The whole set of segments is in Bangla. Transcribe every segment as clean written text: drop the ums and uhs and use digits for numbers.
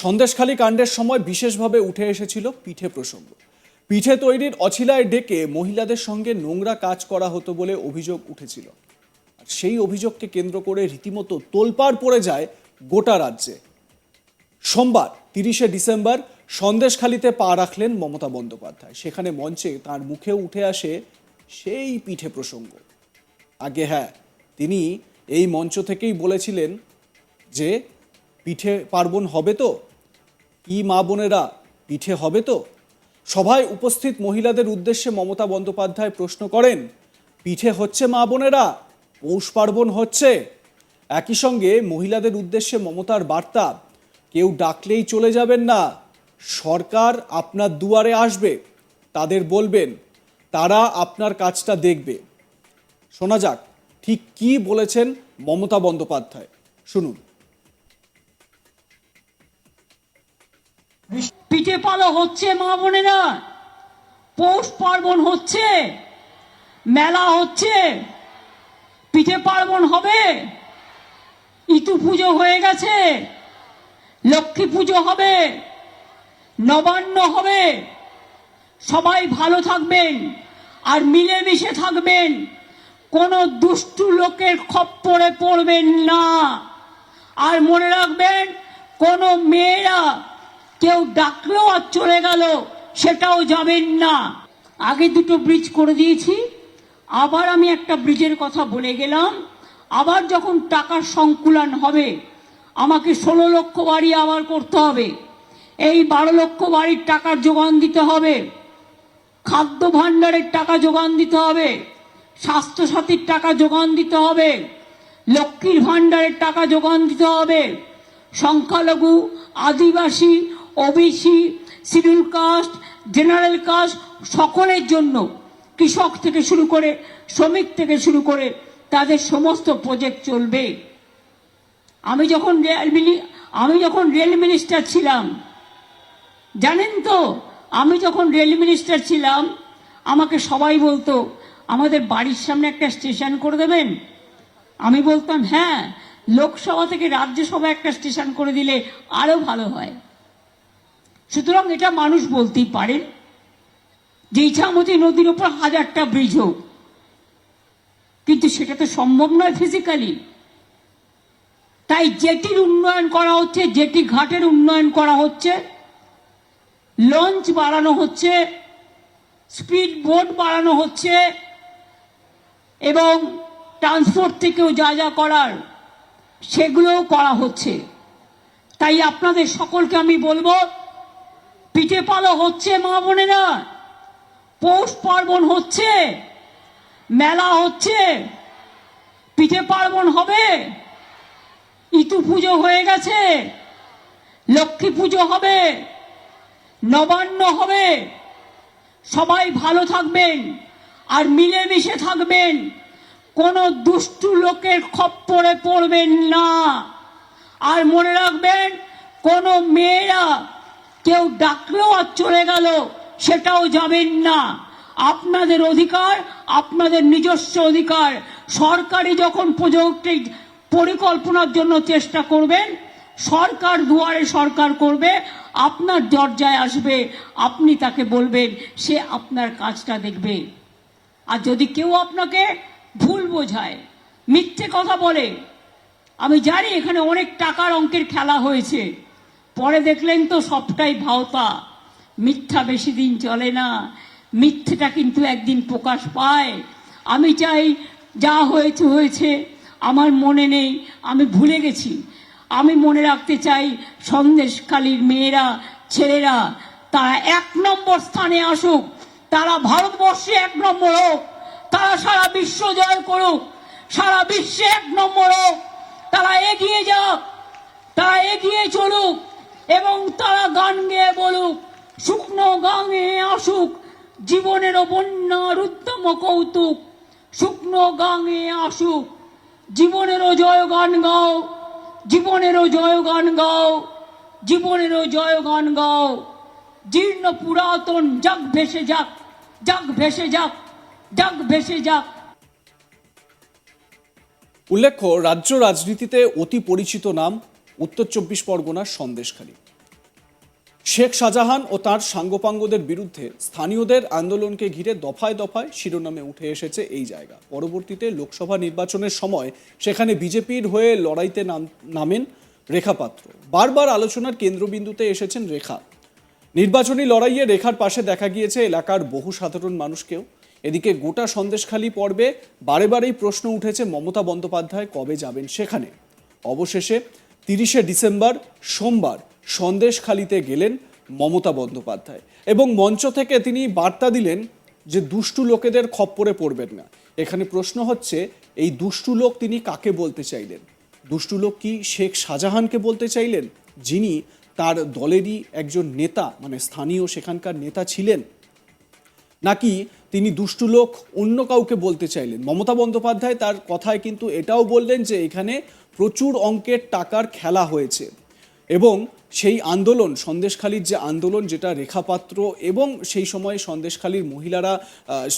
সন্দেশখালী কাণ্ডের সময় বিশেষভাবে উঠে এসেছিল পিঠে প্রসঙ্গ। পিঠে তৈরির অছিলায় ডেকে মহিলাদের সঙ্গে নোংরা কাজ করা হতো বলে অভিযোগ উঠেছিল। আর সেই অভিযোগকে কেন্দ্র করে রীতিমতো তোলপাড় পড়ে যায় গোটা রাজ্যে। সোমবার 30শে ডিসেম্বর সন্দেশখালীতে পা রাখলেন মমতা বন্দ্যোপাধ্যায়। সেখানে মঞ্চে তার মুখে উঠে আসে সেই পিঠে প্রসঙ্গ। আগে হ্যাঁ, তিনি এই মঞ্চ থেকেই বলেছিলেন যে পিঠে পার্বণ হবে তো, কি মা বোনেরা পিঠে হবে তো। সভায় উপস্থিত মহিলাদের উদ্দেশ্যে মমতা বন্দ্যোপাধ্যায় প্রশ্ন করেন, পিঠে হচ্ছে মা বোনেরা, পৌষ পার্বণ হচ্ছে। একই সঙ্গে মহিলাদের উদ্দেশ্যে মমতার বার্তা, কেউ ডাকলেই চলে যাবেন না, সরকার আপনার দুয়ারে আসবে, তাদের বলবেন, তারা আপনার কাজটা দেখবে। শোনা যাক ঠিক কি বলেছেন মমতা বন্দ্যোপাধ্যায়, শুনুন। পিঠে পালো হচ্ছে মা বোনেরা, পৌষ পার্বণ হচ্ছে, মেলা হচ্ছে, পিঠে পার্বণ হবে, ইতু পুজো হয়ে গেছে, লক্ষ্মী পুজো হবে, নবান্ন হবে। সবাই ভালো থাকবেন আর মিলেমিশে থাকবেন, কোনো দুষ্টু লোকের খপ্পরে পড়বেন না। আর মনে রাখবেন, কোনো মেয়েরা কেউ ডাকলেও আর চলে গেল সেটাও যাবেন না। আগে দুটো ব্রিজ করে দিয়েছি, আবার আমি একটা ব্রিজের কথা বলে গেলাম। আবার যখন টাকার সংকুলন হবে, আমাকে 16 লক্ষ বাড়ি আবার করতে হবে। এই 12 লক্ষ বাড়ির টাকার যোগান দিতে হবে, খাদ্য ভাণ্ডারের টাকা যোগান দিতে হবে, স্বাস্থ্যসাথীর টাকা যোগান দিতে হবে, লক্ষ্মীর ভাণ্ডারের টাকা যোগান দিতে হবে। সংখ্যালঘু, আদিবাসী, OBC, schedule caste, general caste সকলের জন্য, কৃষক থেকে শুরু করে শ্রমিক থেকে শুরু করে তাদের সমস্ত প্রজেক্ট চলবে। আমি যখন রেল মিনিস্টার ছিলাম, জানেন তো, আমি যখন রেল মিনিস্টার ছিলাম আমাকে সবাই বলতো, আমাদের বাড়ির সামনে একটা স্টেশন করে দেবেন। আমি বলতাম হ্যাঁ, লোকসভা থেকে রাজ্যসভা একটা স্টেশন করে দিলে আরো ভালো হয়। সুতরাং এটা মানুষ বলতেই পারেন যে ইছামতি নদীর উপর 1000টা ব্রিজ হোক, কিন্তু সেটা তো সম্ভব নয় ফিজিক্যালি। তাই জেটির উন্নয়ন করা হচ্ছে, জেটি ঘাটের উন্নয়ন করা হচ্ছে, লঞ্চ বাড়ানো হচ্ছে, স্পিড বোট বাড়ানো হচ্ছে, এবং ট্রান্সপোর্ট থেকেও যা যা করার সেগুলোও করা হচ্ছে। তাই আপনাদের সকলকে আমি বলবো, পিঠে পালো হচ্ছে মা বোনেরা, পৌষ পার্বণ হচ্ছে, মেলা হচ্ছে, পিঠে পার্বণ হবে, ইতু পুজো হয়ে গেছে, লক্ষ্মী পুজো হবে, নবান্ন হবে। সবাই ভালো থাকবেন আর মিলেমিশে থাকবেন, কোনো দুষ্টু লোকের খপ্পরে পড়বেন না। আর মনে রাখবেন, কোনো মেয়েরা কেউ ডাকলেও আর চলে গেল সেটাও যাবেন না। আপনাদের অধিকার, আপনাদের নিজস্ব অধিকার। সরকারি যখন প্রজেক্টের পরিকল্পনার জন্য চেষ্টা করবেন, সরকার দুয়ারে সরকার করবে, আপনার দরজায় আসবে, আপনি তাকে বলবেন, সে আপনার কাজটা দেখবে। আর যদি কেউ আপনাকে ভুল বোঝায়, মিথ্যে কথা বলে, আমি জানি এখানে অনেক টাকার অঙ্কের খেলা হয়েছে, পরে দেখলেন তো সবটাই ভাওতা। মিথ্যা বেশি দিন চলে না, মিথ্যেটা কিন্তু একদিন প্রকাশ পায়। আমি চাই যা হয়েছে হয়েছে, আমার মনে নেই, আমি ভুলে গেছি। আমি মনে রাখতে চাই সন্দেশখালীর মেয়েরা, ছেলেরা, তারা 1 নম্বর স্থানে আসুক, তারা ভারতবর্ষে 1 নম্বর হোক, তারা সারা বিশ্ব জয় করুক, সারা বিশ্বে 1 নম্বর হোক, তারা এগিয়ে যাক, তারা এগিয়ে চলুক, এবং তারা গান গেয়ে বলুক, শুকনো গাঙে আসুক জীবনেরও বন্যার উদ্যম কৌতুক, শুকনো গাঙে আসুক জীবনেরও জয়গান গাও, জীবনেরও জয়গান গাও, জীবনেরও জয়গান গাও। জীর্ণ পুরাতন যাক ভেসে যাক, যাক ভেসে যাক, যাক ভেসে যাক। উল্লেখ্য, রাজ্য রাজনীতিতে অতি পরিচিত নাম উত্তর 24 পরগনার সন্দেশখালী। শেখ শাহজাহান ও তার সাঙ্গপাঙ্গদের বিরুদ্ধে স্থানীয়দের আন্দোলনকে ঘিরে দফায় দফায় শিরোনামে উঠে এসেছে এই জায়গা। পরবর্তীতে লোকসভা নির্বাচনের সময় সেখানে বিজেপির হয়ে লড়াইতে নামেন রেখা পাত্র। বারবার আলোচনার কেন্দ্রবিন্দুতে এসেছেন রেখা। নির্বাচনী লড়াইয়ে রেখার পাশে দেখা গিয়েছে এলাকার বহু সাধারণ মানুষকেও। এদিকে গোটা সন্দেশখালী পর্বে বারে বারেই প্রশ্ন উঠেছে মমতা বন্দ্যোপাধ্যায় কবে যাবেন সেখানে। অবশেষে 30শে ডিসেম্বর সোমবার সন্দেশখালীতে গেলেন মমতা বন্দ্যোপাধ্যায় এবং মঞ্চ থেকে তিনি বার্তা দিলেন যে দুষ্টু লোকেদের খপ্পরে পড়বেন না। এখানে প্রশ্ন হচ্ছে এই দুষ্টু লোক তিনি কাকে বলতে চাইলেন? দুষ্টু লোক কি শেখ শাহজাহানকে বলতে চাইলেন, যিনি তার দলেরই একজন নেতা, মানে স্থানীয় সেখানকার নেতা ছিলেন? নাকি তিনি দুষ্টু লোক অন্য কাউকে বলতে চাইলেন? মমতা বন্দ্যোপাধ্যায় তার কথায় কিন্তু এটাও বললেন যে এখানে প্রচুর অঙ্কের টাকার খেলা হয়েছে এবং সেই আন্দোলন, সন্দেশখালীর যে আন্দোলন, যেটা রেখা পাত্র এবং সেই সময় সন্দেশখালীর মহিলারা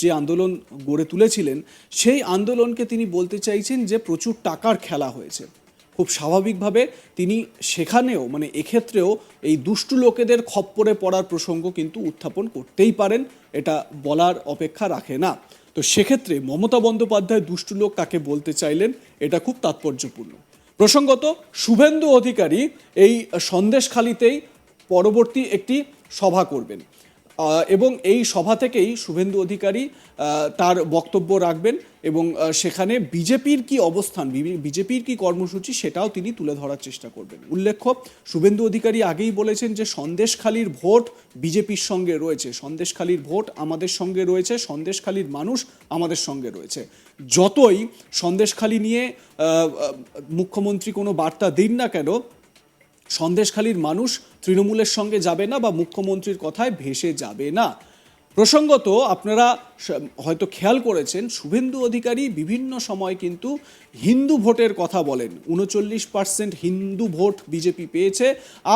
যে আন্দোলন গড়ে তুলেছিলেন, সেই আন্দোলনকে তিনি বলতে চাইছেন যে প্রচুর টাকার খেলা হয়েছে। খুব স্বাভাবিকভাবে তিনি সেখানেও, মানে এক্ষেত্রেও এই দুষ্টু লোকেদের খপ্পরে পড়ার প্রসঙ্গ কিন্তু উত্থাপন করতেই পারেন, এটা বলার অপেক্ষা রাখে না। তো সেক্ষেত্রে মমতা বন্দ্যোপাধ্যায় দুষ্টু লোক কাকে বলতে চাইলেন, এটা খুব তাৎপর্যপূর্ণ। প্রসঙ্গত, শুভেন্দু অধিকারী এই সন্দেশখালীতেই পরবর্তী একটি সভা করবেন এবং এই সভা থেকেই শুভেন্দু অধিকারী তার বক্তব্য রাখবেন এবং সেখানে বিজেপির কি অবস্থান, বিজেপির কি কর্মসূচি, সেটাও তিনি তুলে ধরার চেষ্টা করবেন। উল্লেখ্য, শুভেন্দু অধিকারী আগেই বলেছেন যে সন্দেশখালীর ভোট বিজেপির সঙ্গে রয়েছে, সন্দেশখালীর ভোট আমাদের সঙ্গে রয়েছে, সন্দেশখালীর মানুষ আমাদের সঙ্গে রয়েছে। যতই সন্দেশখালী নিয়ে মুখ্যমন্ত্রী কোনো বার্তা দিন না কেন, সন্দেশখালীর মানুষ তৃণমূলের সঙ্গে যাবে না বা মুখ্যমন্ত্রীর কথায় ভেসে যাবে না। প্রসঙ্গত, আপনারা হয়তো খেয়াল করেছেন শুভেন্দু অধিকারী বিভিন্ন সময় কিন্তু হিন্দু ভোটের কথা বলেন। 39% হিন্দু ভোট বিজেপি পেয়েছে,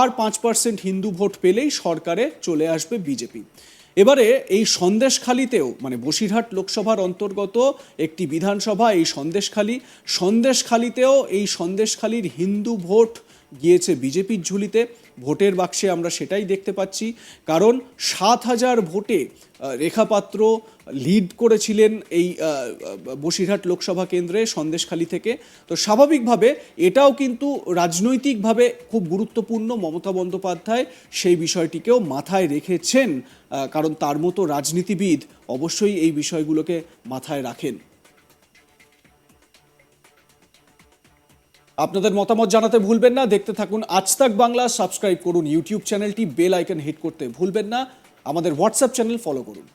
আর 5% হিন্দু ভোট পেলেই সরকারে চলে আসবে বিজেপি। এবারে এই সন্দেশখালীতেও, মানে বসিরহাট লোকসভার অন্তর্গত একটি বিধানসভা এই সন্দেশখালীতেও এই সন্দেশখালীর হিন্দু ভোট গিয়েছে বিজেপির ঝুলিতে। ভোটের বাক্সে আমরা সেটাই দেখতে পাচ্ছি, কারণ 7000 ভোটে রেখা পাত্র লিড করেছিলেন এই বসিরহাট লোকসভা কেন্দ্রে সন্দেশখালী থেকে। তো স্বাভাবিকভাবে এটাও কিন্তু রাজনৈতিকভাবে খুব গুরুত্বপূর্ণ। মমতা বন্দ্যোপাধ্যায় সেই বিষয়টিকেও মাথায় রেখেছেন, কারণ তার মতো রাজনীতিবিদ অবশ্যই এই বিষয়গুলোকে মাথায় রাখেন। আপনাদের মতামত জানাতে ভুলবেন না। দেখতে থাকুন আজ তাক বাংলা। সাবস্ক্রাইব করুন ইউটিউব চ্যানেলটি, বেল আইকন হিট করতে ভুলবেন না। আমাদের হোয়াটসঅ্যাপ চ্যানেল ফলো করুন।